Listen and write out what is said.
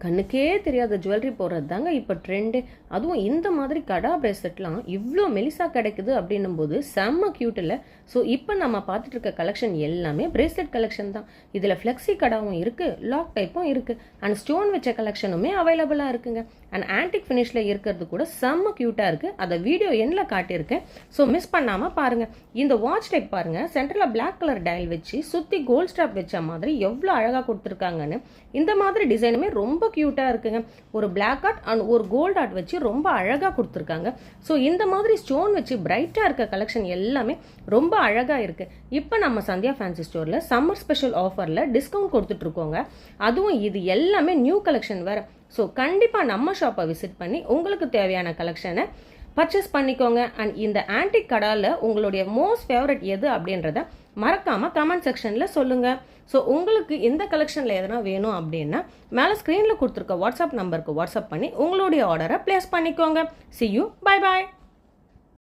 கண்ணுக்கே தெரியாத ஜுவல்லரி போடுறது தாங்க இப்போ ட்ரெண்டு. அதுவும் இந்த மாதிரி கடா பிரேஸ்லெட்லாம் இவ்வளோ மெலிசா கிடைக்குது அப்படின்னும் போது செம்ம கியூட் இல்லை? ஸோ இப்போ நம்ம பார்த்துட்டு இருக்க கலெக்ஷன் எல்லாமே பிரேஸ்லெட் கலெக்ஷன் தான். இதில் ஃப்ளெக்ஸி கடாவும் இருக்குது, லாக் டைப்பும் இருக்குது, அண்ட் ஸ்டோன் வச்ச கலெக்ஷனுமே அவைலபிளாக இருக்குங்க. அண்ட் ஆன்டிக் ஃபினிஷில் இருக்கிறது கூட செம்ம க்யூட்டாக இருக்குது. அதை வீடியோ எண்ணில் காட்டியிருக்கேன், ஸோ மிஸ் பண்ணாமல் பாருங்கள். இந்த வாட்ச் டைப் பாருங்கள், சென்டரில் பிளாக் கலர் டயல் வச்சு சுற்றி கோல்ட் ஸ்டாப் வச்ச மாதிரி எவ்வளோ அழகாக கொடுத்துருக்காங்கன்னு. இந்த மாதிரி டிசைனுமே ரொம்ப க்யூட்டாக இருக்குங்க. ஒரு பிளாக் ஆர்ட் அண்ட் ஒரு கோல்ட் ஆர்ட் வச்சு ரொம்ப அழகாக கொடுத்துருக்காங்க. ஸோ இந்த மாதிரி ஸ்டோன் வச்சு பிரைட்டாக இருக்க கலெக்ஷன் எல்லாமே ரொம்ப அழகாக இருக்குது. இப்போ நம்ம சந்தியா ஃபேன்சி ஸ்டோரில் சம்மர் ஸ்பெஷல் ஆஃபரில் டிஸ்கவுண்ட் கொடுத்துட்ருக்கோங்க. அதுவும் இது எல்லாமே நியூ கலெக்ஷன் வேறு. ஸோ கண்டிப்பாக நம்ம ஷாப்பை விசிட் பண்ணி உங்களுக்கு தேவையான கலெக்ஷனை பர்ச்சேஸ் பண்ணிக்கோங்க. அண்ட் இந்த ஆன்டிக் கடாவில் உங்களுடைய மோஸ்ட் ஃபேவரட் எது அப்படின்றத மறக்காமல் கமெண்ட் செக்ஷனில் சொல்லுங்கள். ஸோ உங்களுக்கு இந்த கலெக்ஷனில் எதனா வேணும் அப்படின்னா மேலே ஸ்க்ரீனில் கொடுத்துருக்க வாட்ஸ்அப் நம்பருக்கு வாட்ஸ்அப் பண்ணி உங்களுடைய ஆர்டரை ப்ளேஸ் பண்ணிக்கோங்க. See you. Bye bye.